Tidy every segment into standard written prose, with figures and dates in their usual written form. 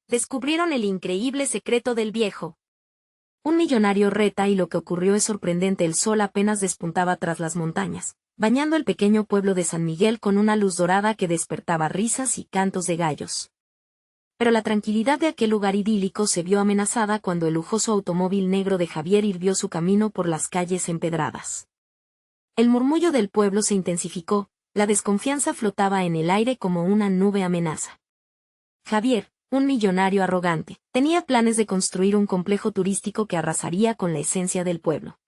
Descubrieron el increíble secreto del viejo. Un millonario reta y lo que ocurrió es sorprendente. El sol apenas despuntaba tras las montañas, bañando el pequeño pueblo de San Miguel con una luz dorada que despertaba risas y cantos de gallos. Pero la tranquilidad de aquel lugar idílico se vio amenazada cuando el lujoso automóvil negro de Javier hirvió su camino por las calles empedradas. El murmullo del pueblo se intensificó, la desconfianza flotaba en el aire como una nube amenaza. Javier, un millonario arrogante, tenía planes de construir un complejo turístico que arrasaría con la esencia del pueblo.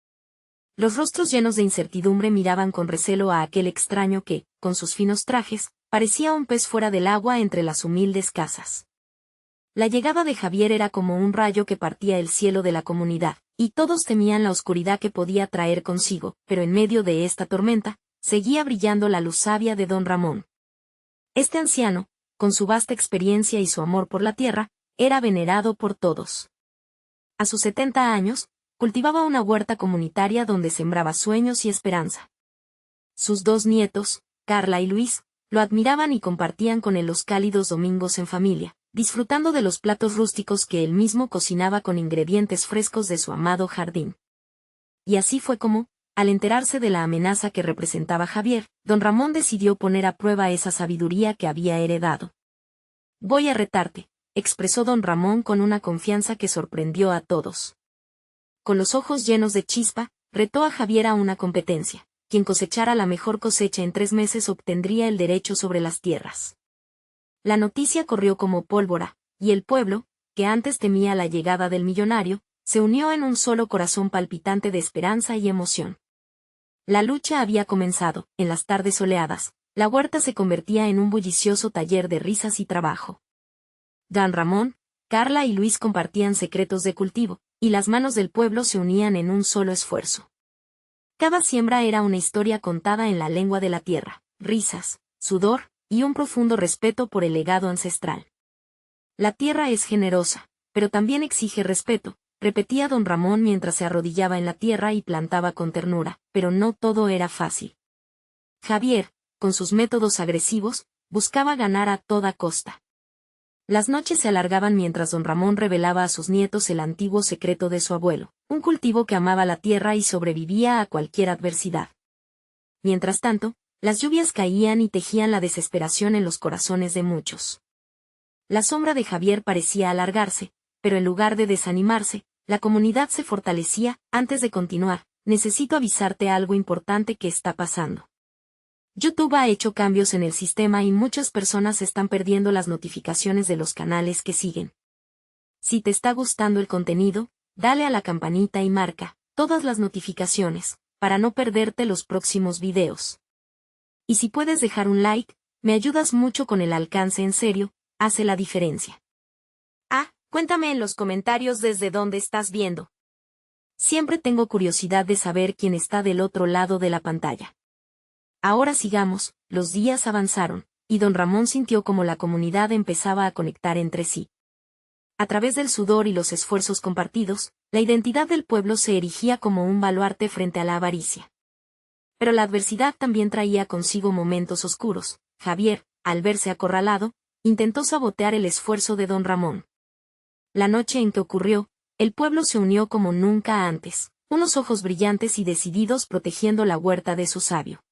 Los rostros llenos de incertidumbre miraban con recelo a aquel extraño que, con sus finos trajes, parecía un pez fuera del agua entre las humildes casas. La llegada de Javier era como un rayo que partía el cielo de la comunidad, y todos temían la oscuridad que podía traer consigo, pero en medio de esta tormenta, seguía brillando la luz sabia de don Ramón. Este anciano, con su vasta experiencia y su amor por la tierra, era venerado por todos. A sus 70 años, cultivaba una huerta comunitaria donde sembraba sueños y esperanza. Sus 2 nietos, Carla y Luis, lo admiraban y compartían con él los cálidos domingos en familia, disfrutando de los platos rústicos que él mismo cocinaba con ingredientes frescos de su amado jardín. Y así fue como, al enterarse de la amenaza que representaba Javier, don Ramón decidió poner a prueba esa sabiduría que había heredado. «Voy a retarte», expresó don Ramón con una confianza que sorprendió a todos. Con los ojos llenos de chispa, retó a Javier a una competencia. Quien cosechara la mejor cosecha en 3 meses obtendría el derecho sobre las tierras. La noticia corrió como pólvora, y el pueblo, que antes temía la llegada del millonario, se unió en un solo corazón palpitante de esperanza y emoción. La lucha había comenzado. En las tardes soleadas, la huerta se convertía en un bullicioso taller de risas y trabajo. Don Ramón, Carla y Luis compartían secretos de cultivo, y las manos del pueblo se unían en un solo esfuerzo. Cada siembra era una historia contada en la lengua de la tierra, risas, sudor, y un profundo respeto por el legado ancestral. La tierra es generosa, pero también exige respeto, repetía don Ramón mientras se arrodillaba en la tierra y plantaba con ternura, pero no todo era fácil. Javier, con sus métodos agresivos, buscaba ganar a toda costa. Las noches se alargaban mientras don Ramón revelaba a sus nietos el antiguo secreto de su abuelo, un cultivo que amaba la tierra y sobrevivía a cualquier adversidad. Mientras tanto, las lluvias caían y tejían la desesperación en los corazones de muchos. La sombra de Javier parecía alargarse, pero en lugar de desanimarse, la comunidad se fortalecía. Antes de continuar, necesito avisarte algo importante que está pasando. YouTube ha hecho cambios en el sistema y muchas personas están perdiendo las notificaciones de los canales que siguen. Si te está gustando el contenido, dale a la campanita y marca todas las notificaciones, para no perderte los próximos videos. Y si puedes dejar un like, me ayudas mucho con el alcance. En serio, hace la diferencia. Cuéntame en los comentarios desde dónde estás viendo. Siempre tengo curiosidad de saber quién está del otro lado de la pantalla. Ahora sigamos. Los días avanzaron, y don Ramón sintió como la comunidad empezaba a conectar entre sí. A través del sudor y los esfuerzos compartidos, la identidad del pueblo se erigía como un baluarte frente a la avaricia. Pero la adversidad también traía consigo momentos oscuros. Javier, al verse acorralado, intentó sabotear el esfuerzo de don Ramón. La noche en que ocurrió, el pueblo se unió como nunca antes, unos ojos brillantes y decididos protegiendo la huerta de su sabio.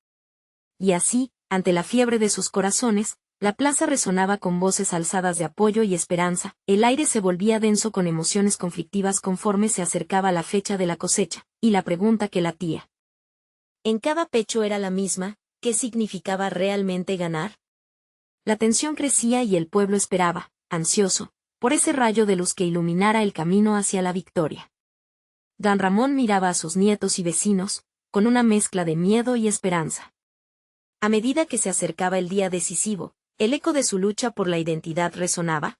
Y así, ante la fiebre de sus corazones, la plaza resonaba con voces alzadas de apoyo y esperanza. El aire se volvía denso con emociones conflictivas conforme se acercaba la fecha de la cosecha, y la pregunta que latía en cada pecho era la misma: ¿qué significaba realmente ganar? La tensión crecía y el pueblo esperaba, ansioso, por ese rayo de luz que iluminara el camino hacia la victoria. Don Ramón miraba a sus nietos y vecinos, con una mezcla de miedo y esperanza. A medida que se acercaba el día decisivo, el eco de su lucha por la identidad resonaba.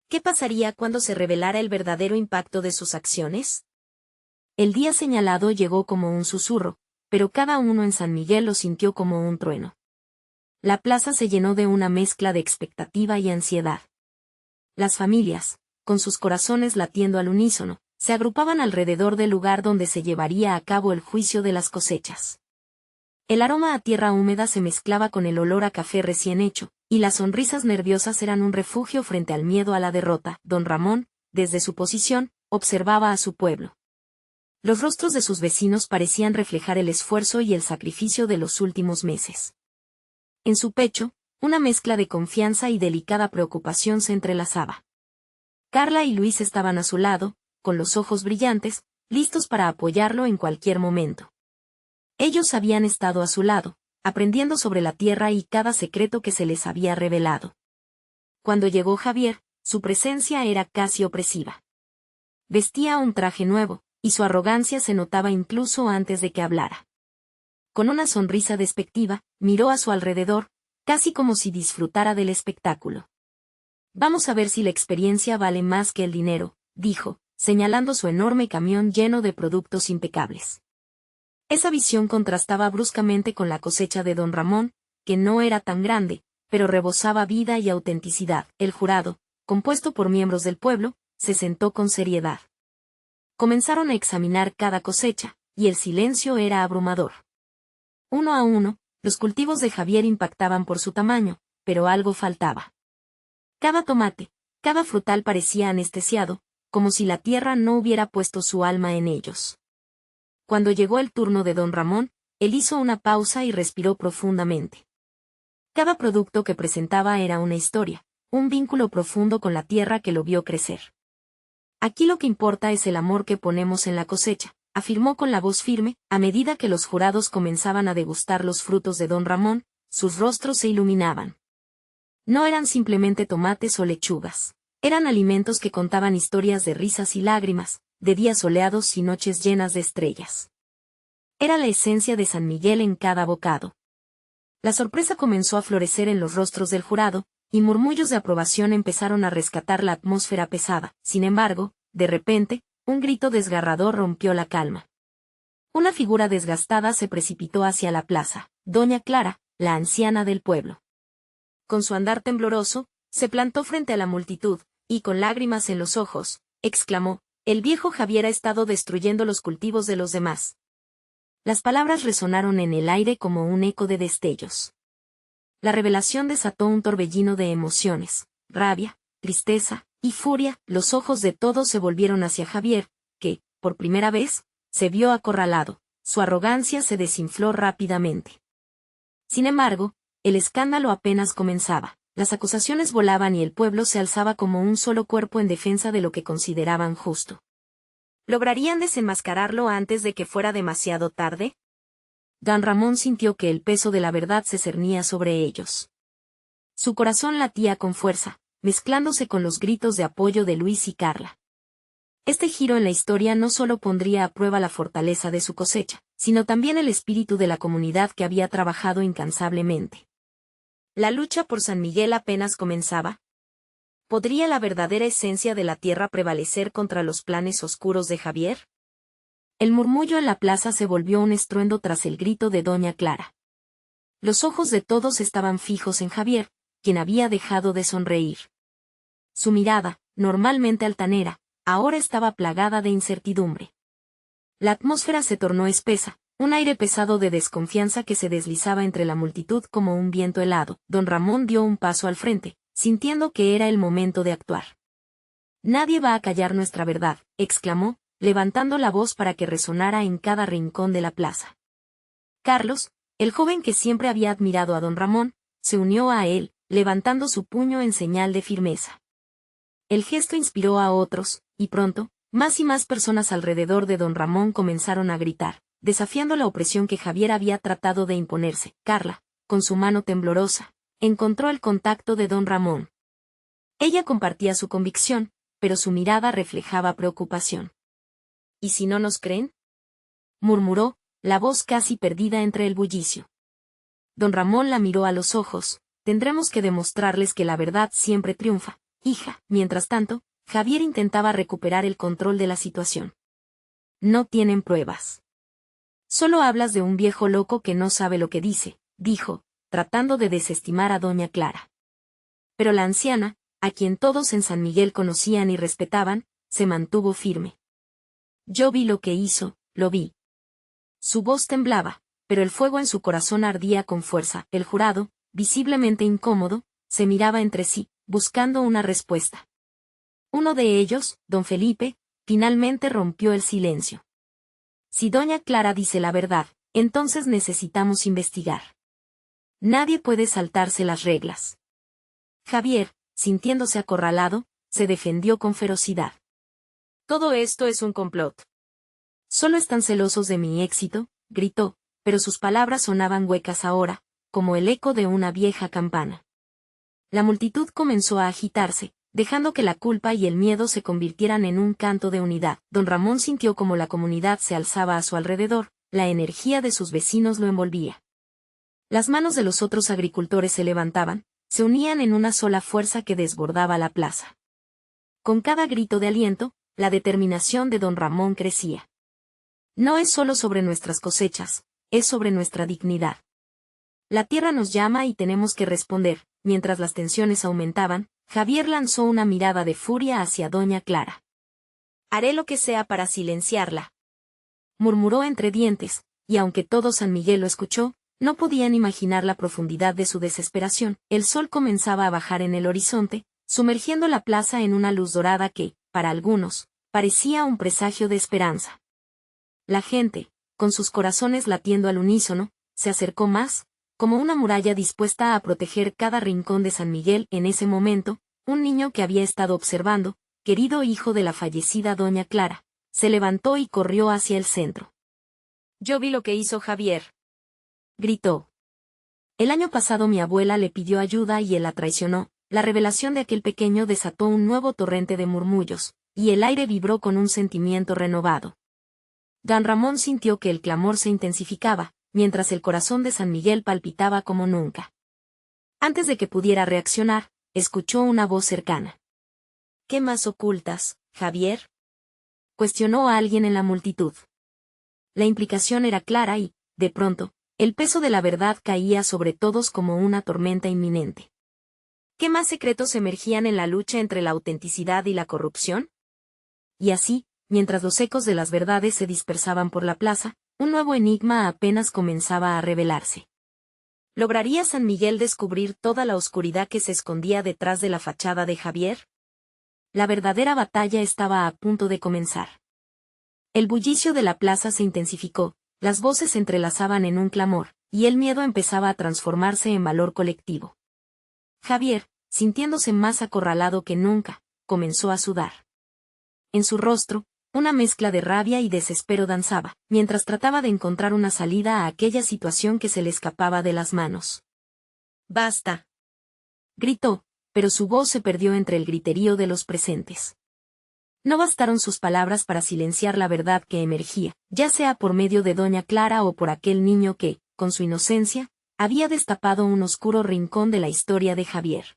¿Qué pasaría cuando se revelara el verdadero impacto de sus acciones? El día señalado llegó como un susurro, pero cada uno en San Miguel lo sintió como un trueno. La plaza se llenó de una mezcla de expectativa y ansiedad. Las familias, con sus corazones latiendo al unísono, se agrupaban alrededor del lugar donde se llevaría a cabo el juicio de las cosechas. El aroma a tierra húmeda se mezclaba con el olor a café recién hecho, y las sonrisas nerviosas eran un refugio frente al miedo a la derrota. Don Ramón, desde su posición, observaba a su pueblo. Los rostros de sus vecinos parecían reflejar el esfuerzo y el sacrificio de los últimos meses. En su pecho, una mezcla de confianza y delicada preocupación se entrelazaba. Carla y Luis estaban a su lado, con los ojos brillantes, listos para apoyarlo en cualquier momento. Ellos habían estado a su lado, aprendiendo sobre la tierra y cada secreto que se les había revelado. Cuando llegó Javier, su presencia era casi opresiva. Vestía un traje nuevo, y su arrogancia se notaba incluso antes de que hablara. Con una sonrisa despectiva, miró a su alrededor, casi como si disfrutara del espectáculo. «Vamos a ver si la experiencia vale más que el dinero», dijo, señalando su enorme camión lleno de productos impecables. Esa visión contrastaba bruscamente con la cosecha de don Ramón, que no era tan grande, pero rebosaba vida y autenticidad. El jurado, compuesto por miembros del pueblo, se sentó con seriedad. Comenzaron a examinar cada cosecha, y el silencio era abrumador. Uno a uno, los cultivos de Javier impactaban por su tamaño, pero algo faltaba. Cada tomate, cada frutal parecía anestesiado, como si la tierra no hubiera puesto su alma en ellos. Cuando llegó el turno de don Ramón, él hizo una pausa y respiró profundamente. Cada producto que presentaba era una historia, un vínculo profundo con la tierra que lo vio crecer. «Aquí lo que importa es el amor que ponemos en la cosecha», afirmó con la voz firme. A medida que los jurados comenzaban a degustar los frutos de don Ramón, sus rostros se iluminaban. No eran simplemente tomates o lechugas. Eran alimentos que contaban historias de risas y lágrimas, de días soleados y noches llenas de estrellas. Era la esencia de San Miguel en cada bocado. La sorpresa comenzó a florecer en los rostros del jurado, y murmullos de aprobación empezaron a rescatar la atmósfera pesada. Sin embargo, de repente, un grito desgarrador rompió la calma. Una figura desgastada se precipitó hacia la plaza, doña Clara, la anciana del pueblo. Con su andar tembloroso, se plantó frente a la multitud, y con lágrimas en los ojos, exclamó: «El viejo Javier ha estado destruyendo los cultivos de los demás». Las palabras resonaron en el aire como un eco de destellos. La revelación desató un torbellino de emociones, rabia, tristeza y furia. Los ojos de todos se volvieron hacia Javier, que, por primera vez, se vio acorralado. Su arrogancia se desinfló rápidamente. Sin embargo, el escándalo apenas comenzaba. Las acusaciones volaban y el pueblo se alzaba como un solo cuerpo en defensa de lo que consideraban justo. ¿Lograrían desenmascararlo antes de que fuera demasiado tarde? Don Ramón sintió que el peso de la verdad se cernía sobre ellos. Su corazón latía con fuerza, mezclándose con los gritos de apoyo de Luis y Carla. Este giro en la historia no solo pondría a prueba la fortaleza de su cosecha, sino también el espíritu de la comunidad que había trabajado incansablemente. ¿La lucha por San Miguel apenas comenzaba? ¿Podría la verdadera esencia de la tierra prevalecer contra los planes oscuros de Javier? El murmullo en la plaza se volvió un estruendo tras el grito de doña Clara. Los ojos de todos estaban fijos en Javier, quien había dejado de sonreír. Su mirada, normalmente altanera, ahora estaba plagada de incertidumbre. La atmósfera se tornó espesa, un aire pesado de desconfianza que se deslizaba entre la multitud como un viento helado. Don Ramón dio un paso al frente, sintiendo que era el momento de actuar. «Nadie va a callar nuestra verdad», exclamó, levantando la voz para que resonara en cada rincón de la plaza. Carlos, el joven que siempre había admirado a don Ramón, se unió a él, levantando su puño en señal de firmeza. El gesto inspiró a otros, y pronto, más y más personas alrededor de don Ramón comenzaron a gritar, desafiando la opresión que Javier había tratado de imponerse. Carla, con su mano temblorosa, encontró el contacto de don Ramón. Ella compartía su convicción, pero su mirada reflejaba preocupación. «¿Y si no nos creen?», murmuró, la voz casi perdida entre el bullicio. Don Ramón la miró a los ojos. «Tendremos que demostrarles que la verdad siempre triunfa, hija». Mientras tanto, Javier intentaba recuperar el control de la situación. «No tienen pruebas. Solo hablas de un viejo loco que no sabe lo que dice», dijo, tratando de desestimar a doña Clara. Pero la anciana, a quien todos en San Miguel conocían y respetaban, se mantuvo firme. «Yo vi lo que hizo, lo vi». Su voz temblaba, pero el fuego en su corazón ardía con fuerza. El jurado, visiblemente incómodo, se miraba entre sí, buscando una respuesta. Uno de ellos, don Felipe, finalmente rompió el silencio. Si doña Clara dice la verdad, entonces necesitamos investigar. Nadie puede saltarse las reglas. Javier, sintiéndose acorralado, se defendió con ferocidad. Todo esto es un complot. Solo están celosos de mi éxito, gritó, pero sus palabras sonaban huecas ahora, como el eco de una vieja campana. La multitud comenzó a agitarse, dejando que la culpa y el miedo se convirtieran en un canto de unidad. Don Ramón sintió como la comunidad se alzaba a su alrededor, la energía de sus vecinos lo envolvía. Las manos de los otros agricultores se levantaban, se unían en una sola fuerza que desbordaba la plaza. Con cada grito de aliento, la determinación de don Ramón crecía. No es solo sobre nuestras cosechas, es sobre nuestra dignidad. La tierra nos llama y tenemos que responder. Mientras las tensiones aumentaban, Javier lanzó una mirada de furia hacia doña Clara. Haré lo que sea para silenciarla, murmuró entre dientes, y aunque todo San Miguel lo escuchó, no podían imaginar la profundidad de su desesperación. El sol comenzaba a bajar en el horizonte, sumergiendo la plaza en una luz dorada que, para algunos, parecía un presagio de esperanza. La gente, con sus corazones latiendo al unísono, se acercó más, como una muralla dispuesta a proteger cada rincón de San Miguel. En ese momento, un niño que había estado observando, querido hijo de la fallecida doña Clara, se levantó y corrió hacia el centro. Yo vi lo que hizo Javier, gritó. El año pasado mi abuela le pidió ayuda y él la traicionó. La revelación de aquel pequeño desató un nuevo torrente de murmullos, y el aire vibró con un sentimiento renovado. Don Ramón sintió que el clamor se intensificaba, mientras el corazón de San Miguel palpitaba como nunca. Antes de que pudiera reaccionar, escuchó una voz cercana. ¿Qué más ocultas, Javier?, cuestionó a alguien en la multitud. La implicación era clara y, de pronto, el peso de la verdad caía sobre todos como una tormenta inminente. ¿Qué más secretos emergían en la lucha entre la autenticidad y la corrupción? Y así, mientras los ecos de las verdades se dispersaban por la plaza, un nuevo enigma apenas comenzaba a revelarse. ¿Lograría San Miguel descubrir toda la oscuridad que se escondía detrás de la fachada de Javier? La verdadera batalla estaba a punto de comenzar. El bullicio de la plaza se intensificó, las voces se entrelazaban en un clamor, y el miedo empezaba a transformarse en valor colectivo. Javier, sintiéndose más acorralado que nunca, comenzó a sudar. En su rostro, una mezcla de rabia y desespero danzaba, mientras trataba de encontrar una salida a aquella situación que se le escapaba de las manos. ¡Basta!, gritó, pero su voz se perdió entre el griterío de los presentes. No bastaron sus palabras para silenciar la verdad que emergía, ya sea por medio de doña Clara o por aquel niño que, con su inocencia, había destapado un oscuro rincón de la historia de Javier.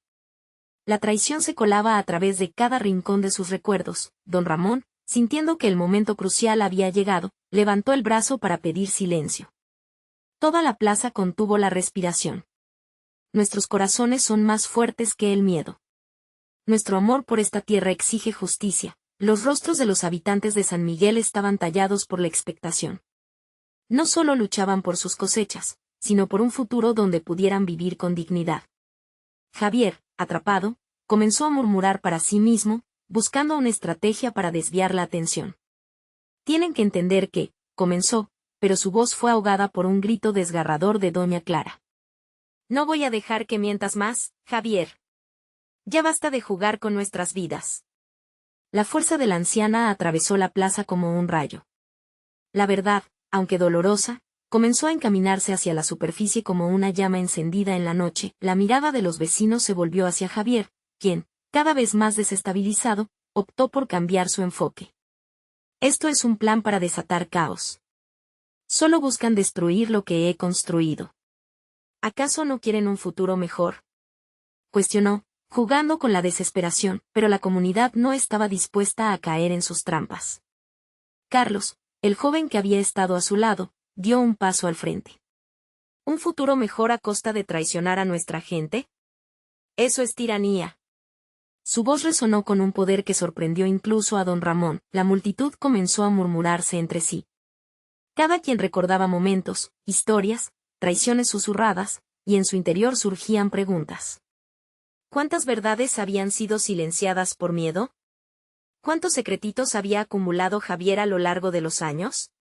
La traición se colaba a través de cada rincón de sus recuerdos. Don Ramón, sintiendo que el momento crucial había llegado, levantó el brazo para pedir silencio. Toda la plaza contuvo la respiración. Nuestros corazones son más fuertes que el miedo. Nuestro amor por esta tierra exige justicia. Los rostros de los habitantes de San Miguel estaban tallados por la expectación. No solo luchaban por sus cosechas, sino por un futuro donde pudieran vivir con dignidad. Javier, atrapado, comenzó a murmurar para sí mismo, buscando una estrategia para desviar la atención. Tienen que entender que, comenzó, pero su voz fue ahogada por un grito desgarrador de doña Clara. No voy a dejar que mientas más, Javier. Ya basta de jugar con nuestras vidas. La fuerza de la anciana atravesó la plaza como un rayo. La verdad, aunque dolorosa, comenzó a encaminarse hacia la superficie como una llama encendida en la noche. La mirada de los vecinos se volvió hacia Javier, quien, cada vez más desestabilizado, optó por cambiar su enfoque. Esto es un plan para desatar caos. Solo buscan destruir lo que he construido. ¿Acaso no quieren un futuro mejor?, cuestionó, jugando con la desesperación, pero la comunidad no estaba dispuesta a caer en sus trampas. Carlos, el joven que había estado a su lado, dio un paso al frente. ¿Un futuro mejor a costa de traicionar a nuestra gente? Eso es tiranía. Su voz resonó con un poder que sorprendió incluso a don Ramón. La multitud comenzó a murmurarse entre sí. Cada quien recordaba momentos, historias, traiciones susurradas, y en su interior surgían preguntas. ¿Cuántas verdades habían sido silenciadas por miedo? ¿Cuántos secretitos había acumulado Javier a lo largo de los años?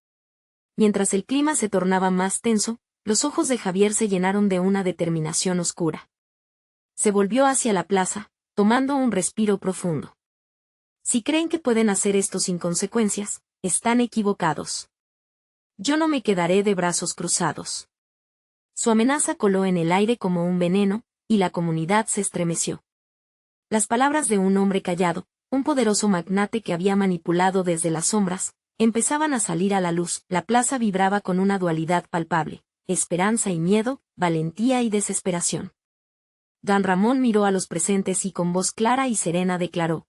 Mientras el clima se tornaba más tenso, los ojos de Javier se llenaron de una determinación oscura. Se volvió hacia la plaza, tomando un respiro profundo. Si creen que pueden hacer esto sin consecuencias, están equivocados. Yo no me quedaré de brazos cruzados. Su amenaza coló en el aire como un veneno, y la comunidad se estremeció. Las palabras de un hombre callado, un poderoso magnate que había manipulado desde las sombras, empezaban a salir a la luz. La plaza vibraba con una dualidad palpable, esperanza y miedo, valentía y desesperación. Don Ramón miró a los presentes y con voz clara y serena declaró: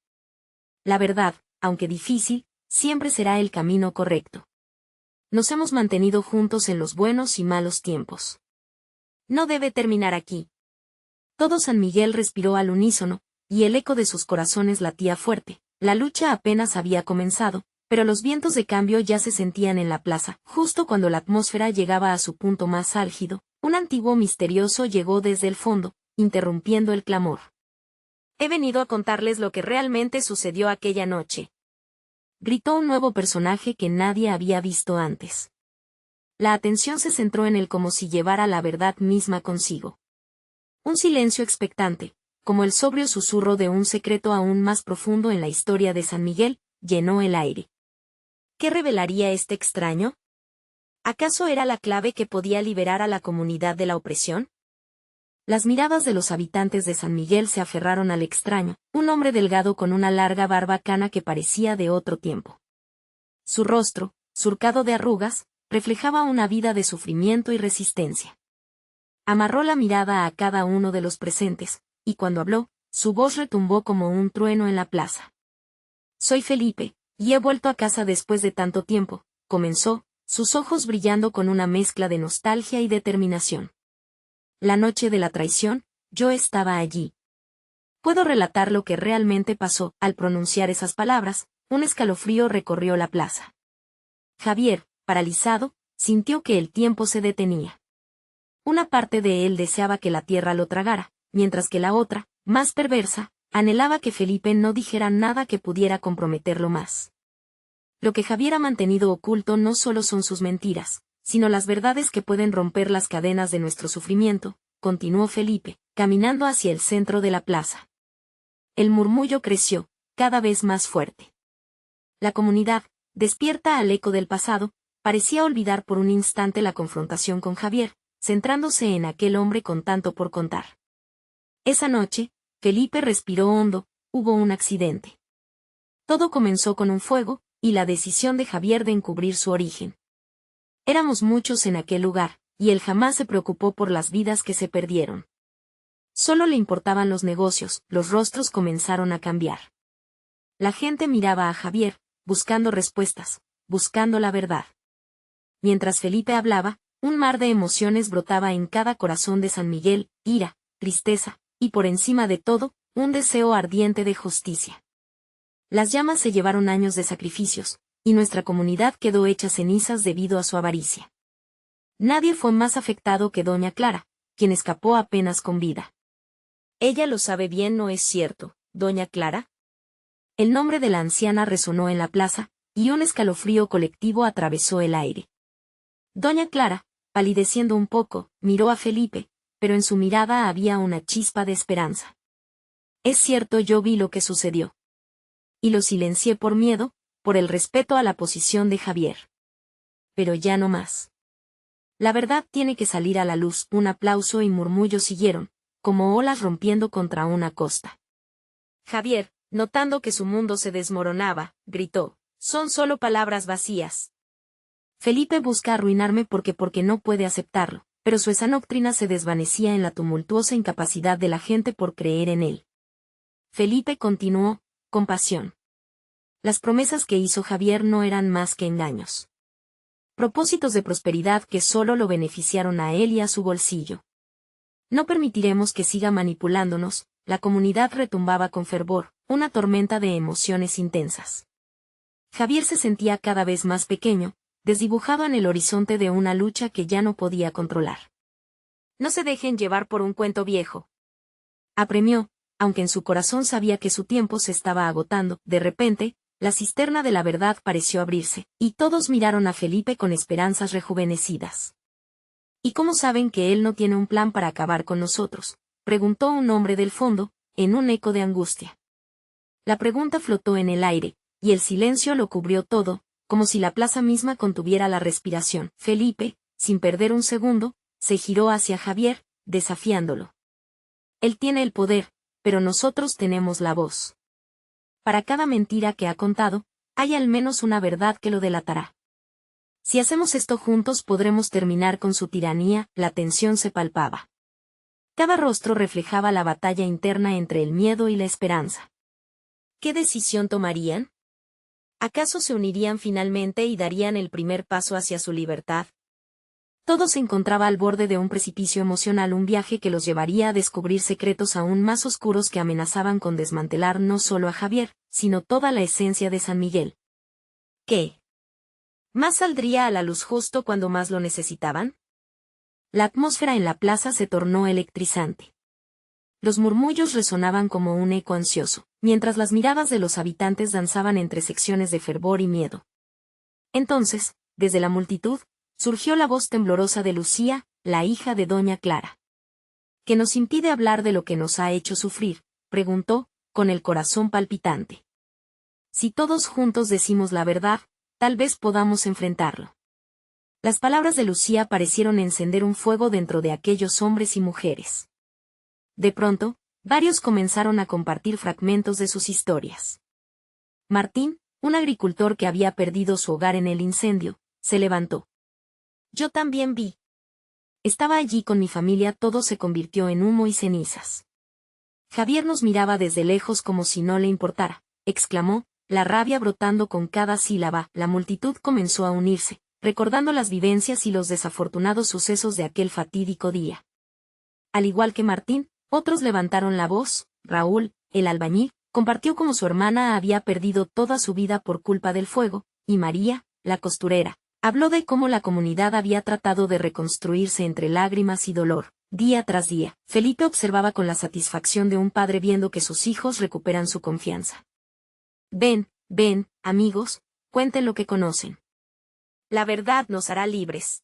la verdad, aunque difícil, siempre será el camino correcto. Nos hemos mantenido juntos en los buenos y malos tiempos. No debe terminar aquí. Todo San Miguel respiró al unísono, y el eco de sus corazones latía fuerte. La lucha apenas había comenzado, pero los vientos de cambio ya se sentían en la plaza. Justo cuando la atmósfera llegaba a su punto más álgido, un antiguo misterioso llegó desde el fondo, interrumpiendo el clamor. He venido a contarles lo que realmente sucedió aquella noche. Gritó un nuevo personaje que nadie había visto antes. La atención se centró en él como si llevara la verdad misma consigo. Un silencio expectante, como el sobrio susurro de un secreto aún más profundo en la historia de San Miguel, llenó el aire. ¿Qué revelaría este extraño? ¿Acaso era la clave que podía liberar a la comunidad de la opresión? Las miradas de los habitantes de San Miguel se aferraron al extraño, un hombre delgado con una larga barba cana que parecía de otro tiempo. Su rostro, surcado de arrugas, reflejaba una vida de sufrimiento y resistencia. Amarró la mirada a cada uno de los presentes, y cuando habló, su voz retumbó como un trueno en la plaza. Soy Felipe, y he vuelto a casa después de tanto tiempo, comenzó, sus ojos brillando con una mezcla de nostalgia y determinación. La noche de la traición, yo estaba allí. Puedo relatar lo que realmente pasó. Al pronunciar esas palabras, un escalofrío recorrió la plaza. Javier, paralizado, sintió que el tiempo se detenía. Una parte de él deseaba que la tierra lo tragara, mientras que la otra, más perversa, anhelaba que Felipe no dijera nada que pudiera comprometerlo más. Lo que Javier ha mantenido oculto no solo son sus mentiras, sino las verdades que pueden romper las cadenas de nuestro sufrimiento, continuó Felipe, caminando hacia el centro de la plaza. El murmullo creció, cada vez más fuerte. La comunidad, despierta al eco del pasado, parecía olvidar por un instante la confrontación con Javier, centrándose en aquel hombre con tanto por contar. Esa noche, Felipe respiró hondo, hubo un accidente. Todo comenzó con un fuego, y la decisión de Javier de encubrir su origen. Éramos muchos en aquel lugar, y él jamás se preocupó por las vidas que se perdieron. Solo le importaban los negocios. Los rostros comenzaron a cambiar. La gente miraba a Javier, buscando respuestas, buscando la verdad. Mientras Felipe hablaba, un mar de emociones brotaba en cada corazón de San Miguel: ira, tristeza, y por encima de todo, un deseo ardiente de justicia. Las llamas se llevaron años de sacrificios, y nuestra comunidad quedó hecha cenizas debido a su avaricia. Nadie fue más afectado que doña Clara, quien escapó apenas con vida. Ella lo sabe bien, ¿no es cierto, doña Clara? El nombre de la anciana resonó en la plaza, y un escalofrío colectivo atravesó el aire. Doña Clara, palideciendo un poco, miró a Felipe, pero en su mirada había una chispa de esperanza. Es cierto, yo vi lo que sucedió. Y lo silencié por miedo, por el respeto a la posición de Javier. Pero ya no más. La verdad tiene que salir a la luz. Un aplauso y murmullos siguieron, como olas rompiendo contra una costa. Javier, notando que su mundo se desmoronaba, gritó: son solo palabras vacías. Felipe busca arruinarme porque no puede aceptarlo, pero su esa doctrina se desvanecía en la tumultuosa incapacidad de la gente por creer en él. Felipe continuó, con pasión. Las promesas que hizo Javier no eran más que engaños. Propósitos de prosperidad que solo lo beneficiaron a él y a su bolsillo. No permitiremos que siga manipulándonos. La comunidad retumbaba con fervor, una tormenta de emociones intensas. Javier se sentía cada vez más pequeño, desdibujado en el horizonte de una lucha que ya no podía controlar. No se dejen llevar por un cuento viejo. Apremió, aunque en su corazón sabía que su tiempo se estaba agotando. De repente, la cisterna de la verdad pareció abrirse, y todos miraron a Felipe con esperanzas rejuvenecidas. ¿Y cómo saben que él no tiene un plan para acabar con nosotros?, preguntó un hombre del fondo, en un eco de angustia. La pregunta flotó en el aire, y el silencio lo cubrió todo, como si la plaza misma contuviera la respiración. Felipe, sin perder un segundo, se giró hacia Javier, desafiándolo. Él tiene el poder, pero nosotros tenemos la voz. Para cada mentira que ha contado, hay al menos una verdad que lo delatará. Si hacemos esto juntos podremos terminar con su tiranía. La tensión se palpaba. Cada rostro reflejaba la batalla interna entre el miedo y la esperanza. ¿Qué decisión tomarían? ¿Acaso se unirían finalmente y darían el primer paso hacia su libertad? Todo se encontraba al borde de un precipicio emocional, un viaje que los llevaría a descubrir secretos aún más oscuros que amenazaban con desmantelar no solo a Javier, sino toda la esencia de San Miguel. ¿Qué más saldría a la luz justo cuando más lo necesitaban? La atmósfera en la plaza se tornó electrizante. Los murmullos resonaban como un eco ansioso, mientras las miradas de los habitantes danzaban entre secciones de fervor y miedo. Entonces, desde la multitud, surgió la voz temblorosa de Lucía, la hija de doña Clara. ¿Qué nos impide hablar de lo que nos ha hecho sufrir?, preguntó, con el corazón palpitante. Si todos juntos decimos la verdad, tal vez podamos enfrentarlo. Las palabras de Lucía parecieron encender un fuego dentro de aquellos hombres y mujeres. De pronto, varios comenzaron a compartir fragmentos de sus historias. Martín, un agricultor que había perdido su hogar en el incendio, se levantó. Yo también vi. Estaba allí con mi familia, todo se convirtió en humo y cenizas. Javier nos miraba desde lejos como si no le importara, exclamó, la rabia brotando con cada sílaba. La multitud comenzó a unirse, recordando las vivencias y los desafortunados sucesos de aquel fatídico día. Al igual que Martín, otros levantaron la voz. Raúl, el albañil, compartió cómo su hermana había perdido toda su vida por culpa del fuego, y María, la costurera, habló de cómo la comunidad había tratado de reconstruirse entre lágrimas y dolor, día tras día. Felipe observaba con la satisfacción de un padre viendo que sus hijos recuperan su confianza. Ven, amigos, cuenten lo que conocen. La verdad nos hará libres.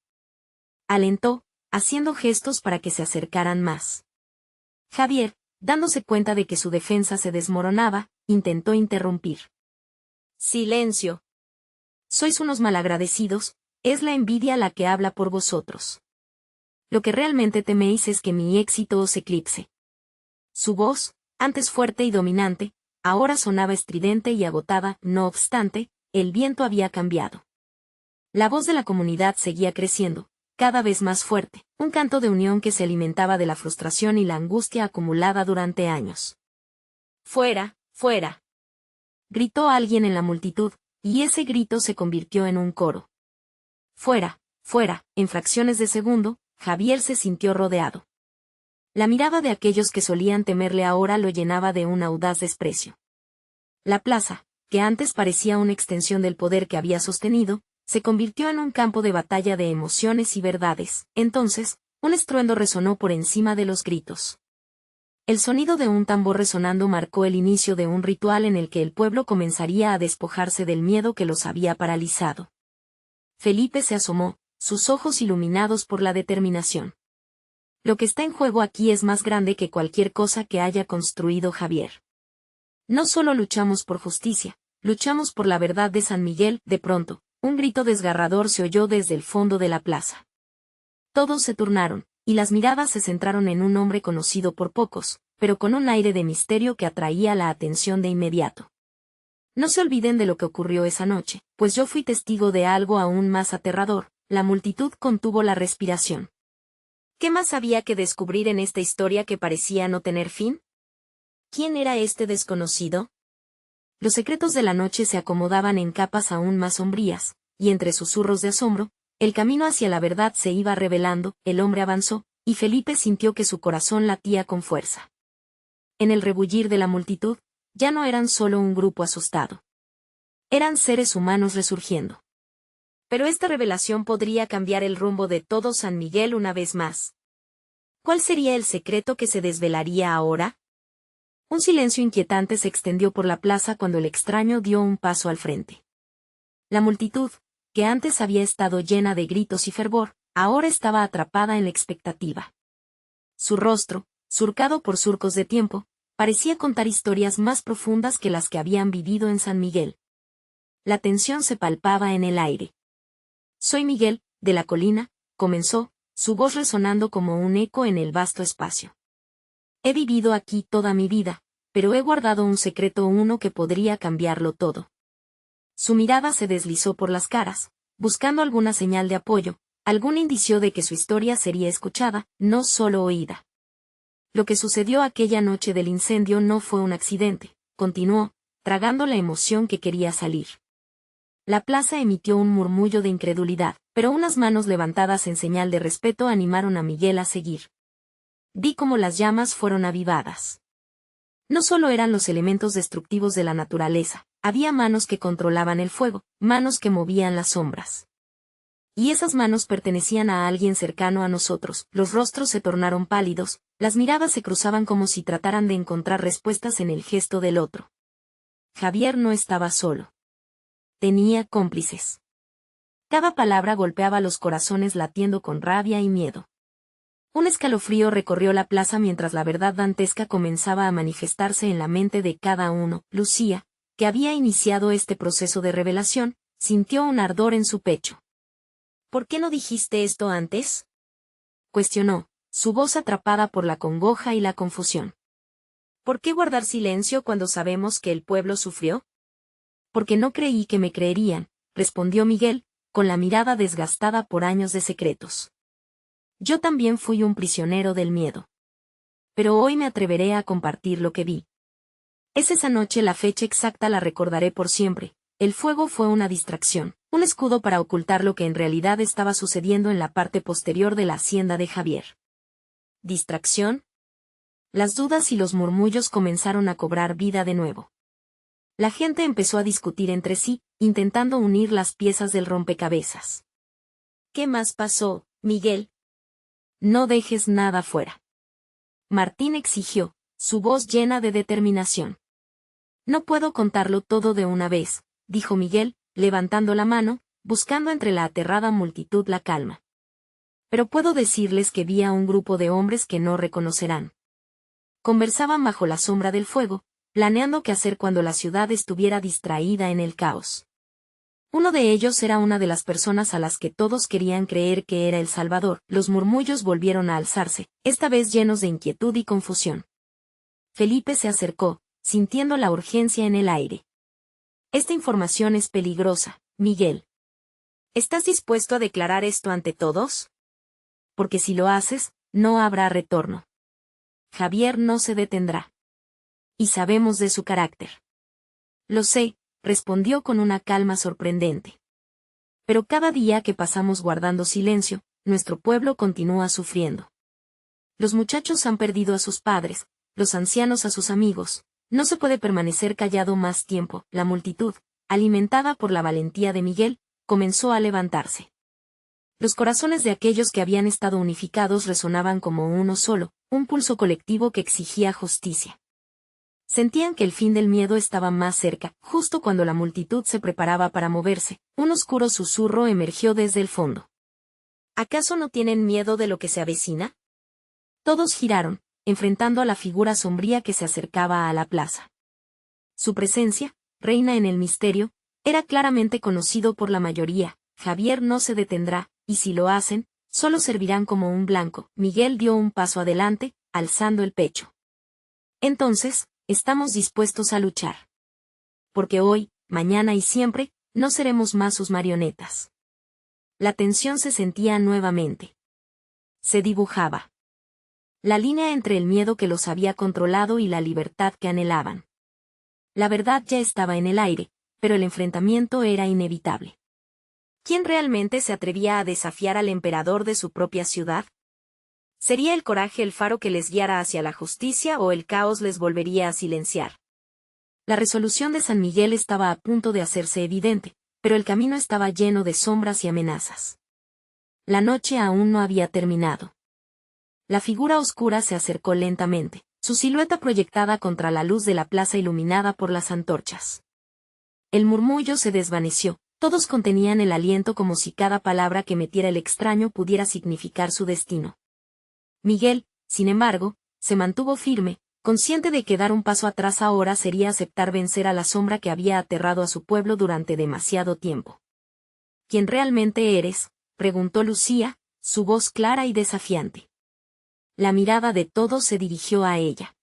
Alentó, haciendo gestos para que se acercaran más. Javier, dándose cuenta de que su defensa se desmoronaba, intentó interrumpir. Silencio. Sois unos malagradecidos, es la envidia la que habla por vosotros. Lo que realmente teméis es que mi éxito os eclipse. Su voz, antes fuerte y dominante, ahora sonaba estridente y agotada. No obstante, el viento había cambiado. La voz de la comunidad seguía creciendo, cada vez más fuerte, un canto de unión que se alimentaba de la frustración y la angustia acumulada durante años. ¡Fuera, fuera!, gritó alguien en la multitud, y ese grito se convirtió en un coro. ¡Fuera, fuera! En fracciones de segundo, Javier se sintió rodeado. La mirada de aquellos que solían temerle ahora lo llenaba de un audaz desprecio. La plaza, que antes parecía una extensión del poder que había sostenido, se convirtió en un campo de batalla de emociones y verdades. Entonces, un estruendo resonó por encima de los gritos. El sonido de un tambor resonando marcó el inicio de un ritual en el que el pueblo comenzaría a despojarse del miedo que los había paralizado. Felipe se asomó, sus ojos iluminados por la determinación. Lo que está en juego aquí es más grande que cualquier cosa que haya construido Javier. No solo luchamos por justicia, luchamos por la verdad de San Miguel. De pronto, un grito desgarrador se oyó desde el fondo de la plaza. Todos se turnaron, y las miradas se centraron en un hombre conocido por pocos, pero con un aire de misterio que atraía la atención de inmediato. No se olviden de lo que ocurrió esa noche, pues yo fui testigo de algo aún más aterrador. La multitud contuvo la respiración. ¿Qué más había que descubrir en esta historia que parecía no tener fin? ¿Quién era este desconocido? Los secretos de la noche se acomodaban en capas aún más sombrías, y entre susurros de asombro, el camino hacia la verdad se iba revelando. El hombre avanzó, y Felipe sintió que su corazón latía con fuerza. En el rebullir de la multitud, ya no eran solo un grupo asustado. Eran seres humanos resurgiendo. Pero esta revelación podría cambiar el rumbo de todo San Miguel una vez más. ¿Cuál sería el secreto que se desvelaría ahora? Un silencio inquietante se extendió por la plaza cuando el extraño dio un paso al frente. La multitud, que antes había estado llena de gritos y fervor, ahora estaba atrapada en la expectativa. Su rostro, surcado por surcos de tiempo, parecía contar historias más profundas que las que habían vivido en San Miguel. La tensión se palpaba en el aire. «Soy Miguel, de la colina», comenzó, su voz resonando como un eco en el vasto espacio. «He vivido aquí toda mi vida, pero he guardado un secreto, uno que podría cambiarlo todo». Su mirada se deslizó por las caras, buscando alguna señal de apoyo, algún indicio de que su historia sería escuchada, no solo oída. «Lo que sucedió aquella noche del incendio no fue un accidente», continuó, tragando la emoción que quería salir. La plaza emitió un murmullo de incredulidad, pero unas manos levantadas en señal de respeto animaron a Miguel a seguir. Vi cómo las llamas fueron avivadas. No solo eran los elementos destructivos de la naturaleza, había manos que controlaban el fuego, manos que movían las sombras. Y esas manos pertenecían a alguien cercano a nosotros. Los rostros se tornaron pálidos, las miradas se cruzaban como si trataran de encontrar respuestas en el gesto del otro. Javier no estaba solo. Tenía cómplices. Cada palabra golpeaba los corazones latiendo con rabia y miedo. Un escalofrío recorrió la plaza mientras la verdad dantesca comenzaba a manifestarse en la mente de cada uno. Lucía, que había iniciado este proceso de revelación, sintió un ardor en su pecho. «¿Por qué no dijiste esto antes?», cuestionó, su voz atrapada por la congoja y la confusión. «¿Por qué guardar silencio cuando sabemos que el pueblo sufrió?». «Porque no creí que me creerían», respondió Miguel, con la mirada desgastada por años de secretos. «Yo también fui un prisionero del miedo. Pero hoy me atreveré a compartir lo que vi. Es esa noche, la fecha exacta la recordaré por siempre. El fuego fue una distracción, un escudo para ocultar lo que en realidad estaba sucediendo en la parte posterior de la hacienda de Javier». ¿Distracción? Las dudas y los murmullos comenzaron a cobrar vida de nuevo. La gente empezó a discutir entre sí, intentando unir las piezas del rompecabezas. «¿Qué más pasó, Miguel?». «No dejes nada fuera», Martín exigió, su voz llena de determinación. «No puedo contarlo todo de una vez», dijo Miguel, levantando la mano, buscando entre la aterrada multitud la calma. «Pero puedo decirles que vi a un grupo de hombres que no reconocerán. Conversaban bajo la sombra del fuego, planeando qué hacer cuando la ciudad estuviera distraída en el caos. Uno de ellos era una de las personas a las que todos querían creer que era el Salvador». Los murmullos volvieron a alzarse, esta vez llenos de inquietud y confusión. Felipe se acercó, sintiendo la urgencia en el aire. «Esta información es peligrosa, Miguel. ¿Estás dispuesto a declarar esto ante todos? Porque si lo haces, no habrá retorno. Javier no se detendrá. Y sabemos de su carácter». «Lo sé», respondió con una calma sorprendente. «Pero cada día que pasamos guardando silencio, nuestro pueblo continúa sufriendo. Los muchachos han perdido a sus padres, los ancianos a sus amigos. No se puede permanecer callado más tiempo». La multitud, alimentada por la valentía de Miguel, comenzó a levantarse. Los corazones de aquellos que habían estado unificados resonaban como uno solo, un pulso colectivo que exigía justicia. Sentían que el fin del miedo estaba más cerca. Justo cuando la multitud se preparaba para moverse, un oscuro susurro emergió desde el fondo. «¿Acaso no tienen miedo de lo que se avecina?». Todos giraron, enfrentando a la figura sombría que se acercaba a la plaza. Su presencia, reina en el misterio, era claramente conocido por la mayoría. «Javier no se detendrá, y si lo hacen, solo servirán como un blanco». Miguel dio un paso adelante, alzando el pecho. «Entonces, estamos dispuestos a luchar. Porque hoy, mañana y siempre, no seremos más sus marionetas». La tensión se sentía nuevamente. Se dibujaba la línea entre el miedo que los había controlado y la libertad que anhelaban. La verdad ya estaba en el aire, pero el enfrentamiento era inevitable. ¿Quién realmente se atrevía a desafiar al emperador de su propia ciudad? ¿Sería el coraje el faro que les guiara hacia la justicia o el caos les volvería a silenciar? La resolución de San Miguel estaba a punto de hacerse evidente, pero el camino estaba lleno de sombras y amenazas. La noche aún no había terminado. La figura oscura se acercó lentamente, su silueta proyectada contra la luz de la plaza iluminada por las antorchas. El murmullo se desvaneció, todos contenían el aliento como si cada palabra que metiera el extraño pudiera significar su destino. Miguel, sin embargo, se mantuvo firme, consciente de que dar un paso atrás ahora sería aceptar vencer a la sombra que había aterrado a su pueblo durante demasiado tiempo. ¿Quién realmente eres?, preguntó Lucía, su voz clara y desafiante. La mirada de todos se dirigió a ella.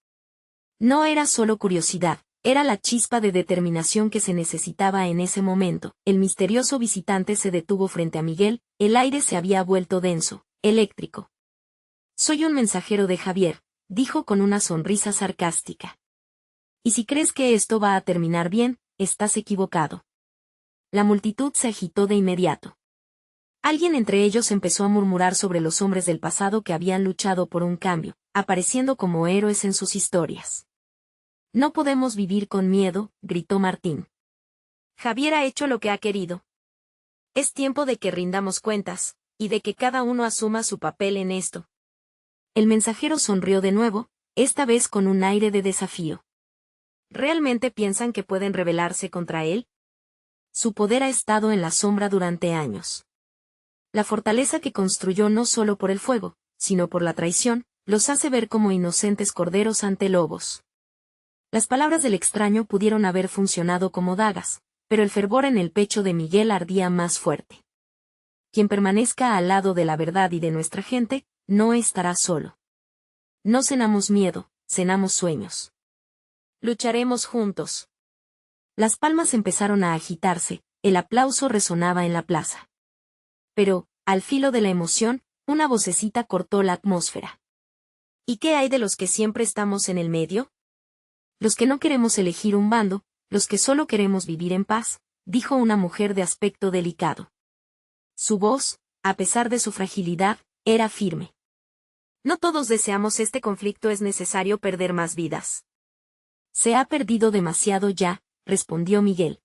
No era solo curiosidad, era la chispa de determinación que se necesitaba en ese momento. El misterioso visitante se detuvo frente a Miguel, el aire se había vuelto denso, eléctrico. Soy un mensajero de Javier, dijo con una sonrisa sarcástica. Y si crees que esto va a terminar bien, estás equivocado. La multitud se agitó de inmediato. Alguien entre ellos empezó a murmurar sobre los hombres del pasado que habían luchado por un cambio, apareciendo como héroes en sus historias. No podemos vivir con miedo, gritó Martín. Javier ha hecho lo que ha querido. Es tiempo de que rindamos cuentas, y de que cada uno asuma su papel en esto. El mensajero sonrió de nuevo, esta vez con un aire de desafío. ¿Realmente piensan que pueden rebelarse contra él? Su poder ha estado en la sombra durante años. La fortaleza que construyó no solo por el fuego, sino por la traición, los hace ver como inocentes corderos ante lobos. Las palabras del extraño pudieron haber funcionado como dagas, pero el fervor en el pecho de Miguel ardía más fuerte. Quien permanezca al lado de la verdad y de nuestra gente, no estará solo. No cenamos miedo, cenamos sueños. Lucharemos juntos. Las palmas empezaron a agitarse, el aplauso resonaba en la plaza. Pero, al filo de la emoción, una vocecita cortó la atmósfera. ¿Y qué hay de los que siempre estamos en el medio? Los que no queremos elegir un bando, los que solo queremos vivir en paz, dijo una mujer de aspecto delicado. Su voz, a pesar de su fragilidad, era firme. No todos deseamos este conflicto, es necesario perder más vidas. Se ha perdido demasiado ya, respondió Miguel.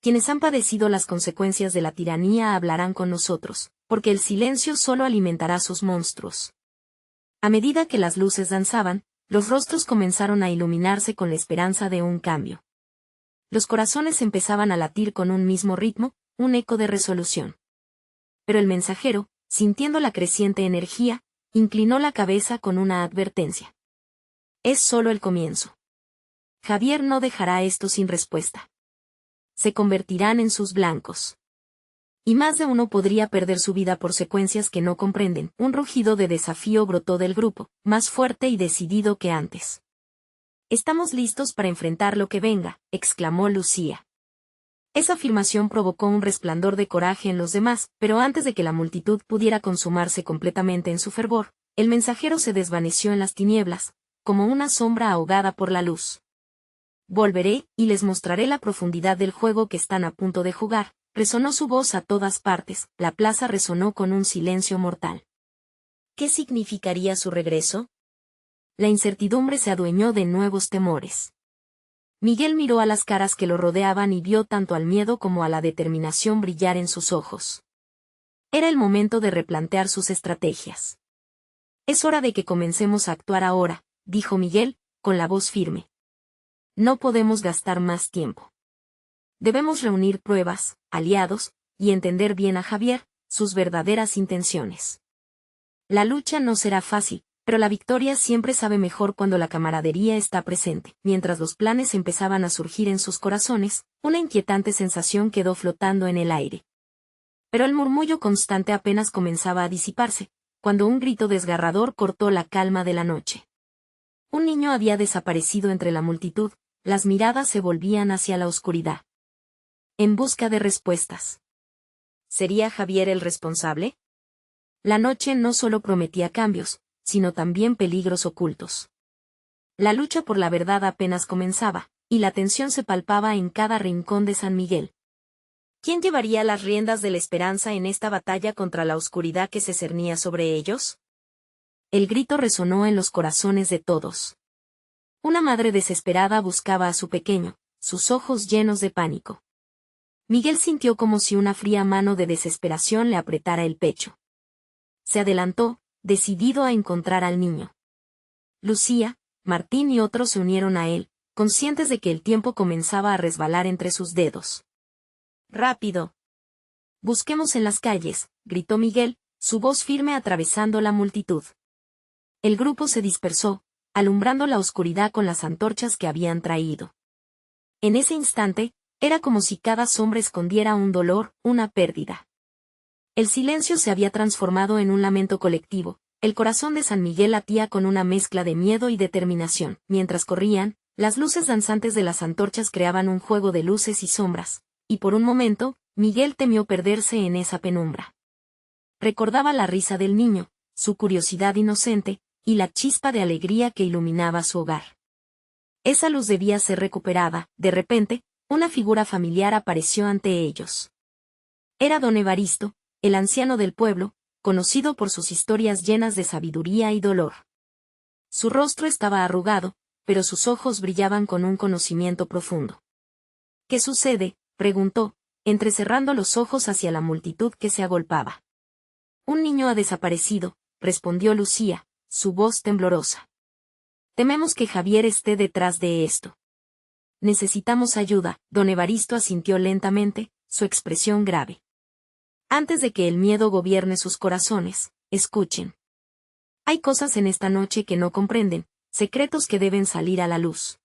Quienes han padecido las consecuencias de la tiranía hablarán con nosotros, porque el silencio solo alimentará sus monstruos. A medida que las luces danzaban, los rostros comenzaron a iluminarse con la esperanza de un cambio. Los corazones empezaban a latir con un mismo ritmo, un eco de resolución. Pero el mensajero, sintiendo la creciente energía, inclinó la cabeza con una advertencia. Es solo el comienzo. Javier no dejará esto sin respuesta. Se convertirán en sus blancos. Y más de uno podría perder su vida por secuencias que no comprenden. Un rugido de desafío brotó del grupo, más fuerte y decidido que antes. Estamos listos para enfrentar lo que venga, exclamó Lucía. Esa afirmación provocó un resplandor de coraje en los demás, pero antes de que la multitud pudiera consumarse completamente en su fervor, el mensajero se desvaneció en las tinieblas, como una sombra ahogada por la luz. Volveré, y les mostraré la profundidad del juego que están a punto de jugar. Resonó su voz a todas partes, la plaza resonó con un silencio mortal. ¿Qué significaría su regreso? La incertidumbre se adueñó de nuevos temores. Miguel miró a las caras que lo rodeaban y vio tanto al miedo como a la determinación brillar en sus ojos. Era el momento de replantear sus estrategias. Es hora de que comencemos a actuar ahora, dijo Miguel, con la voz firme. No podemos gastar más tiempo. Debemos reunir pruebas, aliados, y entender bien a Javier, sus verdaderas intenciones. La lucha no será fácil, pero la victoria siempre sabe mejor cuando la camaradería está presente. Mientras los planes empezaban a surgir en sus corazones, una inquietante sensación quedó flotando en el aire. Pero el murmullo constante apenas comenzaba a disiparse, cuando un grito desgarrador cortó la calma de la noche. Un niño había desaparecido entre la multitud, las miradas se volvían hacia la oscuridad. En busca de respuestas. ¿Sería Javier el responsable? La noche no solo prometía cambios, sino también peligros ocultos. La lucha por la verdad apenas comenzaba, y la tensión se palpaba en cada rincón de San Miguel. ¿Quién llevaría las riendas de la esperanza en esta batalla contra la oscuridad que se cernía sobre ellos? El grito resonó en los corazones de todos. Una madre desesperada buscaba a su pequeño, sus ojos llenos de pánico. Miguel sintió como si una fría mano de desesperación le apretara el pecho. Se adelantó, decidido a encontrar al niño. Lucía, Martín y otros se unieron a él, conscientes de que el tiempo comenzaba a resbalar entre sus dedos. ¡Rápido! Busquemos en las calles, gritó Miguel, su voz firme atravesando la multitud. El grupo se dispersó, alumbrando la oscuridad con las antorchas que habían traído. En ese instante, era como si cada sombra escondiera un dolor, una pérdida. El silencio se había transformado en un lamento colectivo, el corazón de San Miguel latía con una mezcla de miedo y determinación. Mientras corrían, las luces danzantes de las antorchas creaban un juego de luces y sombras, y por un momento, Miguel temió perderse en esa penumbra. Recordaba la risa del niño, su curiosidad inocente, y la chispa de alegría que iluminaba su hogar. Esa luz debía ser recuperada. De repente, una figura familiar apareció ante ellos. Era don Evaristo, el anciano del pueblo, conocido por sus historias llenas de sabiduría y dolor. Su rostro estaba arrugado, pero sus ojos brillaban con un conocimiento profundo. ¿Qué sucede?, preguntó, entrecerrando los ojos hacia la multitud que se agolpaba. Un niño ha desaparecido, respondió Lucía, su voz temblorosa. Tememos que Javier esté detrás de esto. Necesitamos ayuda. Don Evaristo asintió lentamente, su expresión grave. Antes de que el miedo gobierne sus corazones, escuchen. Hay cosas en esta noche que no comprenden, secretos que deben salir a la luz.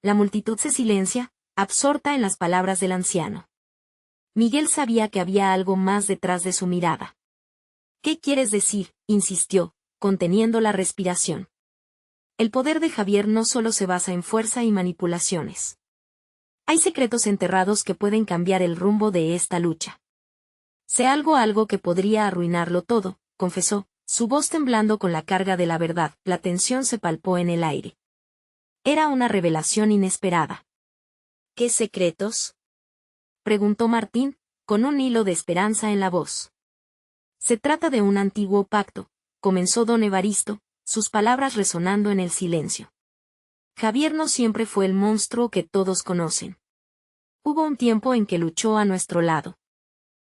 La multitud se silencia, absorta en las palabras del anciano. Miguel sabía que había algo más detrás de su mirada. ¿Qué quieres decir?, insistió, conteniendo la respiración. El poder de Javier no solo se basa en fuerza y manipulaciones. Hay secretos enterrados que pueden cambiar el rumbo de esta lucha. Sé algo que podría arruinarlo todo, confesó, su voz temblando con la carga de la verdad. La tensión se palpó en el aire. Era una revelación inesperada. ¿Qué secretos?, preguntó Martín, con un hilo de esperanza en la voz. Se trata de un antiguo pacto, comenzó don Evaristo, sus palabras resonando en el silencio. Javier no siempre fue el monstruo que todos conocen. Hubo un tiempo en que luchó a nuestro lado.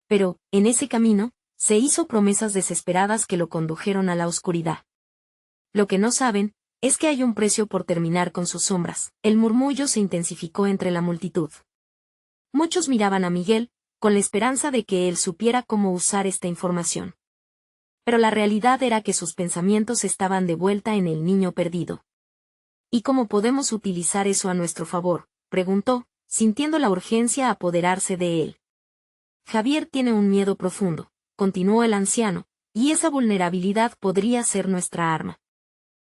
Pero, en ese camino, se hizo promesas desesperadas que lo condujeron a la oscuridad. Lo que no saben, es que hay un precio por terminar con sus sombras. El murmullo se intensificó entre la multitud. Muchos miraban a Miguel, con la esperanza de que él supiera cómo usar esta información. Pero la realidad era que sus pensamientos estaban de vuelta en el niño perdido. ¿Y cómo podemos utilizar eso a nuestro favor?, preguntó, sintiendo la urgencia apoderarse de él. Javier tiene un miedo profundo, continuó el anciano, y esa vulnerabilidad podría ser nuestra arma.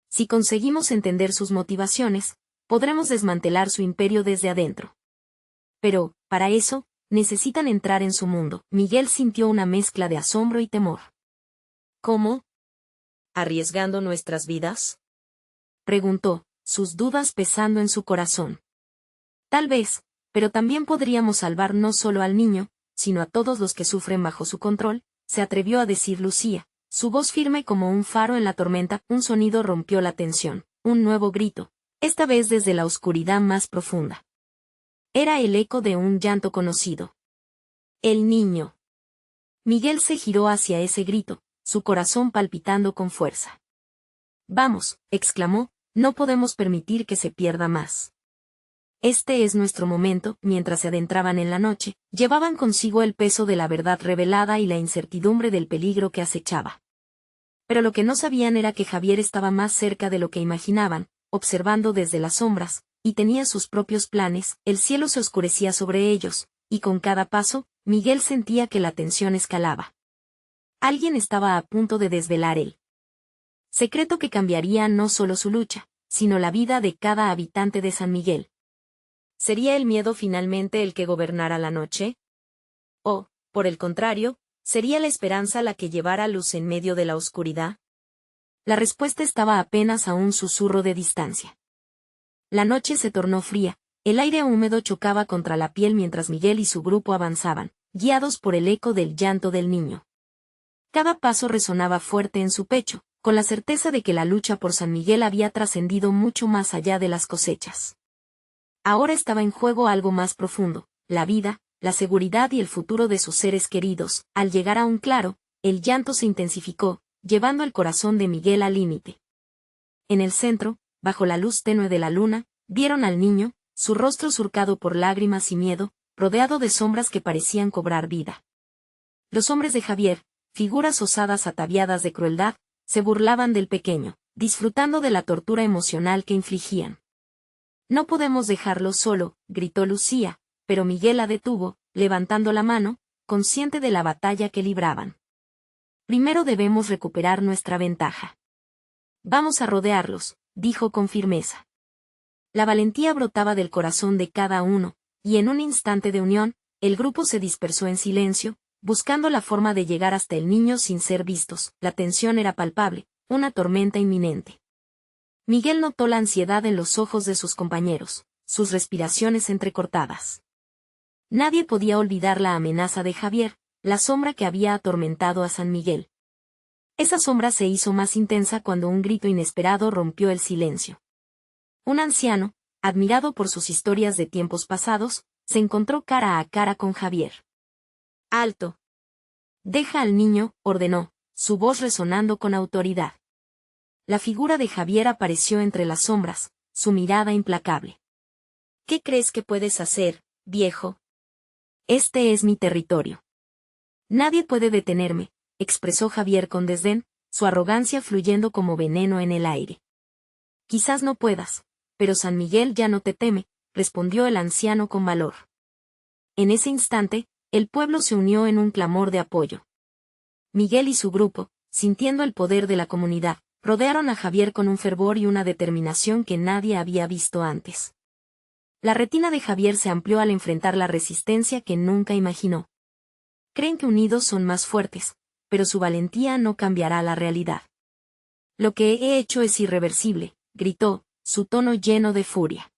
Si conseguimos entender sus motivaciones, podremos desmantelar su imperio desde adentro. Pero, para eso, necesitan entrar en su mundo. Miguel sintió una mezcla de asombro y temor. ¿Cómo? ¿Arriesgando nuestras vidas?, preguntó, sus dudas pesando en su corazón. Tal vez, pero también podríamos salvar no solo al niño, sino a todos los que sufren bajo su control, se atrevió a decir Lucía, su voz firme como un faro en la tormenta. Un sonido rompió la tensión, un nuevo grito, esta vez desde la oscuridad más profunda. Era el eco de un llanto conocido. El niño. Miguel se giró hacia ese grito, su corazón palpitando con fuerza. Vamos, exclamó, no podemos permitir que se pierda más. Este es nuestro momento. Mientras se adentraban en la noche, llevaban consigo el peso de la verdad revelada y la incertidumbre del peligro que acechaba. Pero lo que no sabían era que Javier estaba más cerca de lo que imaginaban, observando desde las sombras, y tenía sus propios planes. El cielo se oscurecía sobre ellos, y con cada paso, Miguel sentía que la tensión escalaba. Alguien estaba a punto de desvelar el secreto que cambiaría no solo su lucha, sino la vida de cada habitante de San Miguel. ¿Sería el miedo finalmente el que gobernara la noche? ¿O, por el contrario, sería la esperanza la que llevara luz en medio de la oscuridad? La respuesta estaba apenas a un susurro de distancia. La noche se tornó fría, el aire húmedo chocaba contra la piel mientras Miguel y su grupo avanzaban, guiados por el eco del llanto del niño. Cada paso resonaba fuerte en su pecho, con la certeza de que la lucha por San Miguel había trascendido mucho más allá de las cosechas. Ahora estaba en juego algo más profundo, la vida, la seguridad y el futuro de sus seres queridos. Al llegar a un claro, el llanto se intensificó, llevando el corazón de Miguel al límite. En el centro, bajo la luz tenue de la luna, vieron al niño, su rostro surcado por lágrimas y miedo, rodeado de sombras que parecían cobrar vida. Los hombres de Javier, figuras osadas ataviadas de crueldad, se burlaban del pequeño, disfrutando de la tortura emocional que infligían. «No podemos dejarlo solo», gritó Lucía, pero Miguel la detuvo, levantando la mano, consciente de la batalla que libraban. «Primero debemos recuperar nuestra ventaja. Vamos a rodearlos», dijo con firmeza. La valentía brotaba del corazón de cada uno, y en un instante de unión, el grupo se dispersó en silencio, buscando la forma de llegar hasta el niño sin ser vistos. La tensión era palpable, una tormenta inminente. Miguel notó la ansiedad en los ojos de sus compañeros, sus respiraciones entrecortadas. Nadie podía olvidar la amenaza de Javier, la sombra que había atormentado a San Miguel. Esa sombra se hizo más intensa cuando un grito inesperado rompió el silencio. Un anciano, admirado por sus historias de tiempos pasados, se encontró cara a cara con Javier. «¡Alto! Deja al niño», ordenó, su voz resonando con autoridad. La figura de Javier apareció entre las sombras, su mirada implacable. «¿Qué crees que puedes hacer, viejo? Este es mi territorio. Nadie puede detenerme», expresó Javier con desdén, su arrogancia fluyendo como veneno en el aire. «Quizás no puedas, pero San Miguel ya no te teme», respondió el anciano con valor. En ese instante, el pueblo se unió en un clamor de apoyo. Miguel y su grupo, sintiendo el poder de la comunidad, rodearon a Javier con un fervor y una determinación que nadie había visto antes. La retina de Javier se amplió al enfrentar la resistencia que nunca imaginó. Creen que unidos son más fuertes, pero su valentía no cambiará la realidad. «Lo que he hecho es irreversible», gritó, su tono lleno de furia.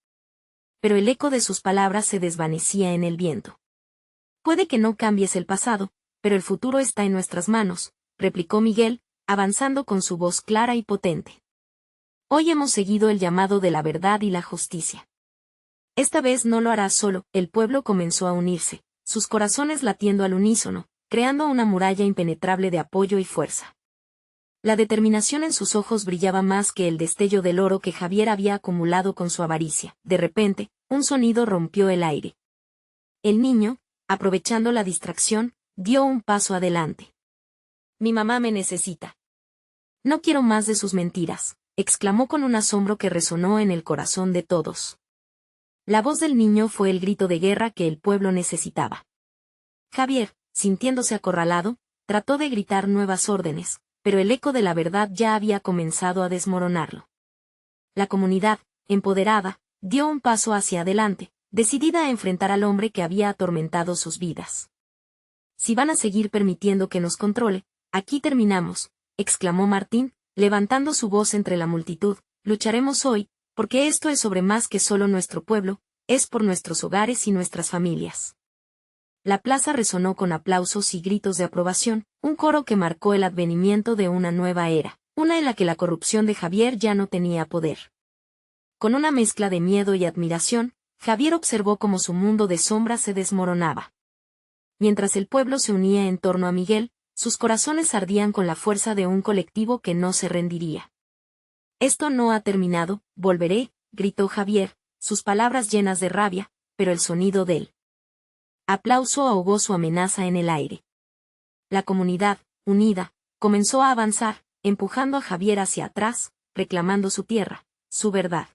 Pero el eco de sus palabras se desvanecía en el viento. «Puede que no cambies el pasado, pero el futuro está en nuestras manos», replicó Miguel, avanzando con su voz clara y potente. «Hoy hemos seguido el llamado de la verdad y la justicia. Esta vez no lo harás solo». El pueblo comenzó a unirse, sus corazones latiendo al unísono, creando una muralla impenetrable de apoyo y fuerza. La determinación en sus ojos brillaba más que el destello del oro que Javier había acumulado con su avaricia. De repente, un sonido rompió el aire. El niño, aprovechando la distracción, dio un paso adelante. «Mi mamá me necesita. No quiero más de sus mentiras», exclamó con un asombro que resonó en el corazón de todos. La voz del niño fue el grito de guerra que el pueblo necesitaba. Javier, sintiéndose acorralado, trató de gritar nuevas órdenes, pero el eco de la verdad ya había comenzado a desmoronarlo. La comunidad, empoderada, dio un paso hacia adelante, decidida a enfrentar al hombre que había atormentado sus vidas. «Si van a seguir permitiendo que nos controle, aquí terminamos», exclamó Martín, levantando su voz entre la multitud. «Lucharemos hoy, porque esto es sobre más que solo nuestro pueblo, es por nuestros hogares y nuestras familias». La plaza resonó con aplausos y gritos de aprobación, un coro que marcó el advenimiento de una nueva era, una en la que la corrupción de Javier ya no tenía poder. Con una mezcla de miedo y admiración, Javier observó cómo su mundo de sombras se desmoronaba. Mientras el pueblo se unía en torno a Miguel, sus corazones ardían con la fuerza de un colectivo que no se rendiría. «Esto no ha terminado, volveré», gritó Javier, sus palabras llenas de rabia, pero el sonido del aplauso ahogó su amenaza en el aire. La comunidad, unida, comenzó a avanzar, empujando a Javier hacia atrás, reclamando su tierra, su verdad.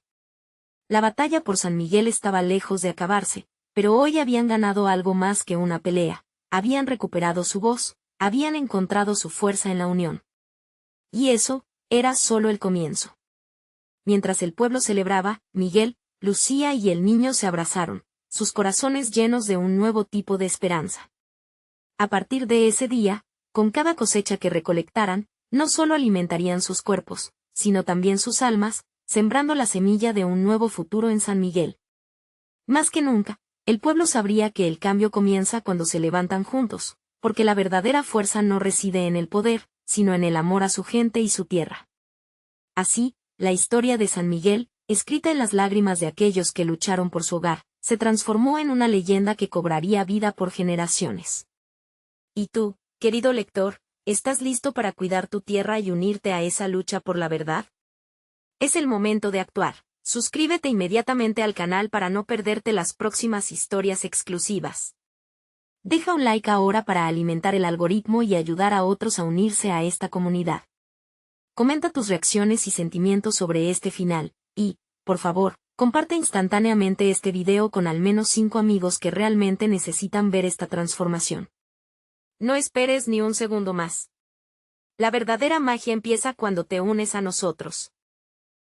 La batalla por San Miguel estaba lejos de acabarse, pero hoy habían ganado algo más que una pelea, habían recuperado su voz, habían encontrado su fuerza en la unión. Y eso, era solo el comienzo. Mientras el pueblo celebraba, Miguel, Lucía y el niño se abrazaron, sus corazones llenos de un nuevo tipo de esperanza. A partir de ese día, con cada cosecha que recolectaran, no solo alimentarían sus cuerpos, sino también sus almas, sembrando la semilla de un nuevo futuro en San Miguel. Más que nunca, el pueblo sabría que el cambio comienza cuando se levantan juntos, porque la verdadera fuerza no reside en el poder, sino en el amor a su gente y su tierra. Así, la historia de San Miguel, escrita en las lágrimas de aquellos que lucharon por su hogar, se transformó en una leyenda que cobraría vida por generaciones. ¿Y tú, querido lector, estás listo para cuidar tu tierra y unirte a esa lucha por la verdad? Es el momento de actuar. Suscríbete inmediatamente al canal para no perderte las próximas historias exclusivas. Deja un like ahora para alimentar el algoritmo y ayudar a otros a unirse a esta comunidad. Comenta tus reacciones y sentimientos sobre este final, y, por favor, comparte instantáneamente este video con al menos 5 amigos que realmente necesitan ver esta transformación. No esperes ni un segundo más. La verdadera magia empieza cuando te unes a nosotros.